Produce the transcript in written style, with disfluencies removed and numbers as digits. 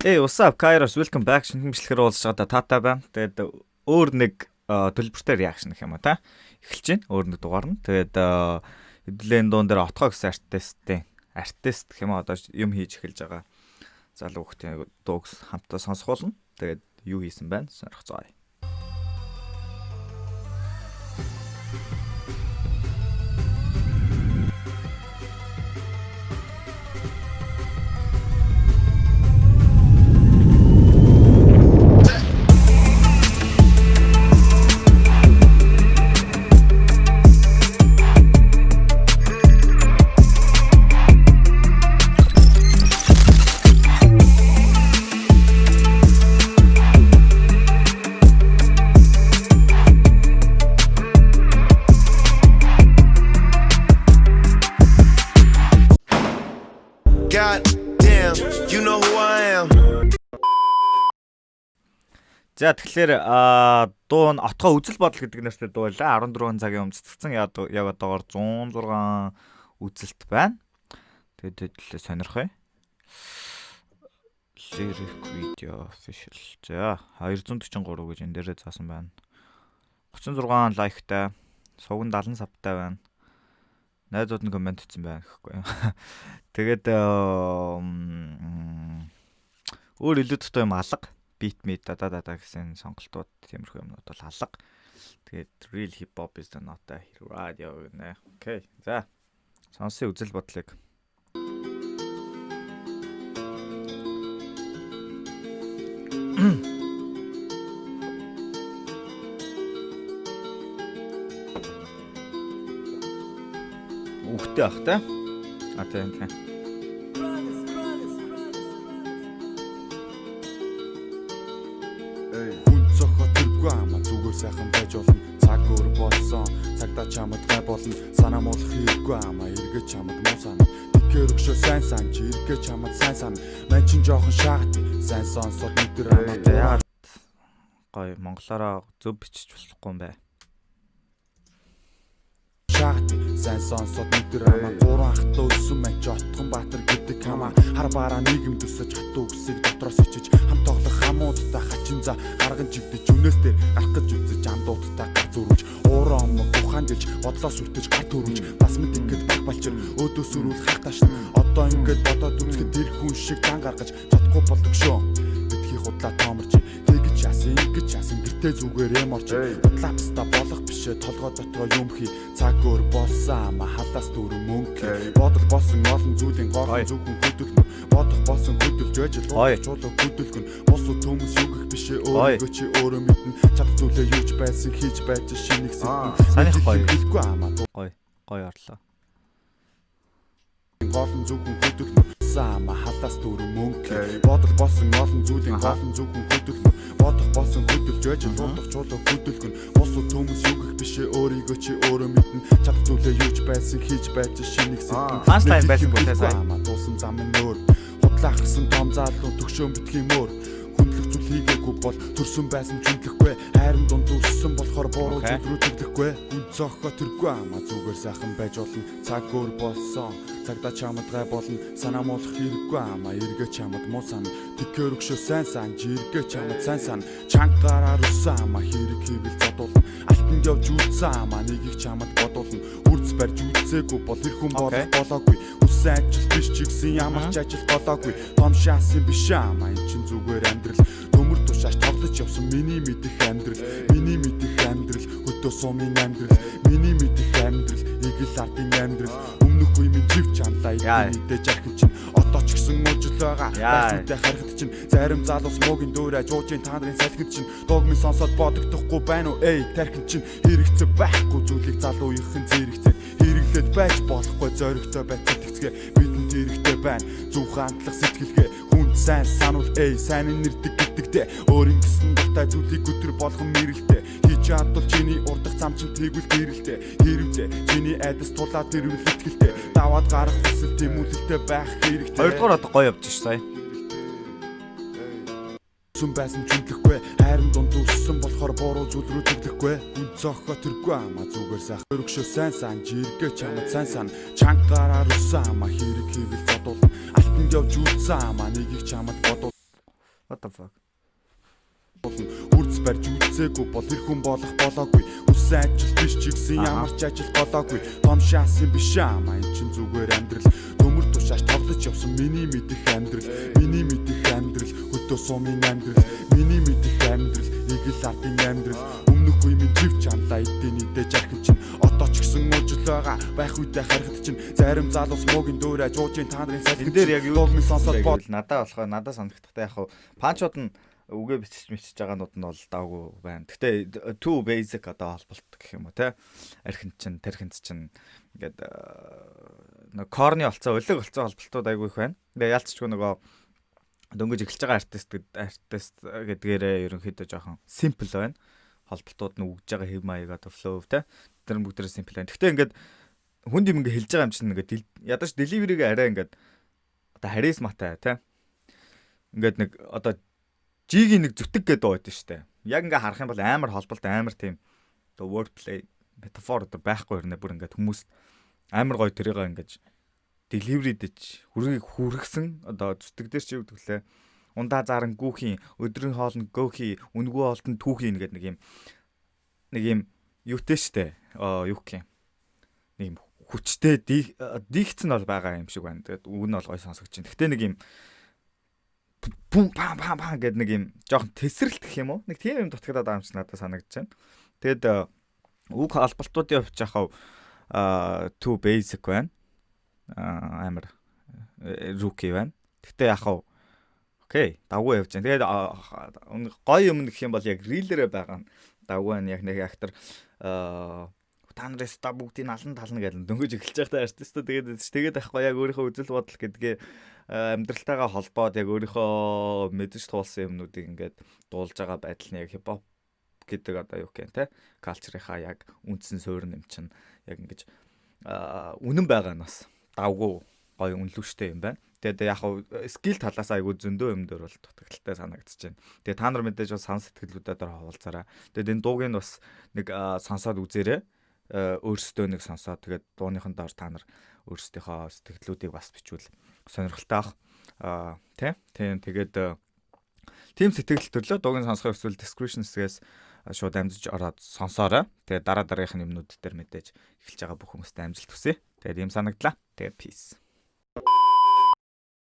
Hey, what's up, Kairos? Welcome back. Шинэ бичлэгээр уулзж байгаа таатай байна. Тэгээд өөр нэг төлбөртэй реакшн гэх юм а та. Эхэлж байна. Өөр нэг дугаар нь. Тэгээд хэдүүлэн дуун дээр отгоо гэсэн артист гэх юм а одоо юм хийж эхэлж байгаа. Залуу хүүхдийн дуугс хамтаа сонсох болно. Тэгээд юу хийсэн байна? Сонирхцгаая. God damn, you know who I am. За тэгэхээр дуу нь отгоо үзэл бодол гэдэг нэртэй дуу байлаа. 14 цагийн өмнө цэцгцэн яг одоогоор 106 үзэлт байна. Тэгээд хэдлээ сонирхъя. Lyric video official. За 243 гэж энэ дээрээ заасан байна. 36 лайктай, сувг нь 70 сабтай байна. Найзууд нь комент хийсэн байна гэхгүй. Тэгээд өөр илүү тото юм алга, beat me дада гэсэн сонголтууд тиймэрхүү юмнууд бол алга. Тэгээд real hip hop is not a radio гэнэ. Окей. За. Сонсё үзэл бодлыг. Ухтэй ах та. Тийм. Хүн цохоо тэргүй ама зүгээр сайхан байж болно. Цаг өөр болсон. Цагдаа чамд гай болно. Санаа муулах хэрэггүй ама эргэж чамд муу санаа. Тэгэхээр өгшөө сайн санаж эргэж чамд сайн санаа. Ман чин жоохон шаагт. Сайн сонсоод өдөр ама яагаад гой монголоороо зөв бичиж болохгүй юм бэ? сайн сонсоод өдөр ама 3 ахтай өссөн мэн ч отхон Баатар гэдэг хамаа хар бараа нийгэм төсөж хатуу үсийг дотроос ичиж хам тоглох хамуудтай хачин за гарган жигдэж үнээс дээр гарах гэж үзэж андуудтай гар зүрвж уураа омог ухаан гэлж бодлоос үлдэж гар төрвж бас мэд ингээд баг балчир өөдөөс өрүүл хатааш одоо ингээд бодоод үзэхэд тэр хүн шиг дан гаргаж чадахгүй болдог шүү битгий худлаа тооморч тэгж яасан ингэж яасан гэртээ зүгээр юм орч удлаапста болох бишээ толгой дотроо юм хий цаг өөр болсон ама халаас дөрөв мөнгө бодол болсон олон зүйлийн гол зөвхөн хөдөлмөр бодох болсон хөдөлж байж чуулга хөдөлгөн бус төмс югэх бишээ өөрийгөө чи өөрөө мэднэ чад зүйлээ юуч байсан хийж байж шинийг сэтэн санийх гоё хэлэхгүй ама гоё орлоо гол зөвхөн хөдөлмөр ама халаас дөрөв мөнгө бодол болсон олон зүйлийн гол зөвхөн хөдөлмөр бодох болсон хөдөлж байж луудах чуулга хөдөлгөн бус төмс югэх бишээ өөрийгөө чи өөрөө мэднэ чад зүйлээ юуч байсан хийж байж шинийг сэтэн Панчлайн байсан гоо сайн дуусан зам нь өөр худлаахсан том залуу төгшөөн битгий мөр хүндлэх зүйл хийгээгүй бол төрсөн байсан ч хүндлэхгүй хайрын дунд үссэн болохоор буруу зүйл рүү төглөхгүй үн цохоо тэргүй ама зүгээр сайхан байж болно цаг өөр болсон цагдаа чамд гай болно санаа муулах хэрэггүй ама эргээ чамд муу санаа тэгэхээр өгшөө сайн санаж эргээ чамд сайн санаа чангараар өссөн ама хэрэг хийвэл задуулна алтанд явж үзсэн ама нэгийг чамд бодуулна үрц барьж үзээгүй бол эр хүн болох болоогүй үсэн ажил биш ч гэсэн ямар ч ажил болоогүй том шаасын биш ама эн чин зүгээр амьдрал төмөр тушааш тоглож явсан миний мэдих амьдрал хөдөө сумын амьдрал миний мэдих амьдрал игэл ардын амьдрал өмнөх үе минь жив чанлаа идэж архин чинь одоо ч гэсэн уужл байгаа байцтай харахад чинь зарим залуус муугийн дүүрээ жуужийн та нарын салхид чинь дууг минь сонсоод бодогдохгүй байна уу эй тархин чинь хэрэгцээ байхгүй зүйлийг залуу ихэн зэрэгцээ хэрэглээд байж болохгүй зоригтой байцаа тэгцгээ бидэнд хэрэгтэй байна зөв хандлах сэтгэлгээ хүн сайн сануул эй сайн нэрдэг гэдэгтэй өөрийн гэсэн дуртай зүйлийг өдөр болгон мэрэлтэй хийж чадвал чиний урдах зам чинь тэгвэл гэрэлтэй хэрэгцээ чиний айдас тулаад ирвэл итгэлтэй даваад гарах хүсэл тэмүүлэлтэй байх хэрэгтэй хоёрдугаар одоо гоё явж ш сая сүм байсан чүнтлэхгүй хайрын дунд үссэн болохоор буруу зүйл рүү төглөхгүй үн цохоо тэргүй ама зүгээр сайхан өргөшөө сайн санаж эргээ чамд сайн сан чангараар өссөн ама хэрэг хийвэл задуулна алтанд явж үзсэн ама нэгийг чамд бодуул What the fuck? Үрдс барьж үзээгүй бол эр хүн болох болоогүй. Үсэн ажил биш ч гэсэн ямар ч ажил болоогүй. Том шансын биш аа энэ чин зүгээр амьдрал. Төмөр тушааш тоглож явсан миний мэдих амьдрал. Миний мэдих амьдрал хөдөө сумын амьдрал. Миний мэдих амьдрал игэл ардын амьдрал. Өмнөх үе минь жив чанлаа эдэнийдээ жархин чинь. Одоо ч гэсэн уужл байгаа байх үедээ харахад чинь. Зарим залуус муугийн дөөрэ жуужийн та нарын салхин дээр яг юу минь сонсоод бод. Надад болохоо надад санагдахтай яг хав панчууд нь үгээ бичиж байгаанууд нь бол давгүй байна. Гэхдээ too basic одоо холболт гэх юм уу те. Архин чин, тархинд чин ингээд нэг корни олцоо, өлөг олцоо холболтууд айгүй их байна. Тэгээ ялцчгүй нөгөө дөнгөж эхэлж байгаа артист гэдгээрээ ерөнхийдөө жоохон simple байна. Холболтууд нь үгж байгаа хэв маяг одоо flow те. Тэр бүгдээрээ simple байна. Гэхдээ ингээд хүнд юм ингээд хэлж байгаа юм чинь ингээд ядаж delivery-г арай ингээд одоо харизматай те. Ингээд нэг одоо G-ийн нэг зүтг гэдэг байдаг шүү дээ. Яг ингээ харах юм бол амар холболт амар тийм одоо wordplay metaphor одоо байхгүй хэрнээ бүр ингээд хүмүүс амар гоё тэрийг ингэж delivery дэж хүргийг хүргсэн одоо зүтг дээр чи үгдгэлээ. Ундаа заран гүүхийн өдрийн хоолнд гөөхий үнгүү хоолтон түүхийн гэдэг нэг юм юутэй штэ. Юу гэх юм. Нэг юм хүчтэй дикцэн бол байгаа юм шиг байна. Тэгээд үг нь бол гоё сонсогч чинь. Гэтэ нэг юм пум пам пам пам гэдэг нэг юм жоохон тесрэлт гэх юм уу? Нэг тийм юм дутагдаад байгаа юм чи надад санагдаж байна. Тэгэд үг холболтуудын хувьд яхав too basic байна. Амар rookie байна. Гэтэ яхав окей, давгүй явж байна. Тэгээд гоё юм гэх юм бол яг real-ээр байгаа давгүй байна. Яг нэг актер та нарын ста бүгдийг алан тална гэдэг дөнгөж эхэлж байхдаа артист тэгээд ахгүй яг өөрийнхөө үзэл бодол гэдгээ амьдралтайгаа холбоод яг өөрийнхөө мэдэж туулсан юмнуудыг ингээд дуулж байгаа байдал нь яг хипхоп гэдэг одоо юу гэх юм те калчрынхаа яг үндсэн суурин юм чинь яг ингэж үнэн байгаа нь бас давгүй гоё үнэлүүштэй юм байна. Тэгээд яг скил талаас айгүй зөндөө юм дээр бол дутагдaltaй санагдаж байна. Тэгээд та нар мэдээж бас сан сэтгэлдүүдээр хаваалцаараа. Тэгээд энэ дууг нь бас нэг сонсоод үзээрэй. Өөрсдөө нэг сонсоод тэгээд дууныхан доор та нар өөрсдийнхөө сэтгэлдлүүдийг бас бичвэл сонирхолтой ах. Тийм тэгээд тийм сэтгэл төрлөө дуугийн сонсохыг эсвэл description хэсгээс шууд амжиж ороод сонсоорой. Тэгээд дараагийнх нь юмнууд дээр мэдээж эхэлж байгаа бүх хүмүүст амжилт хүсье. Тэгээд ийм санагдлаа. Тэгээд peace.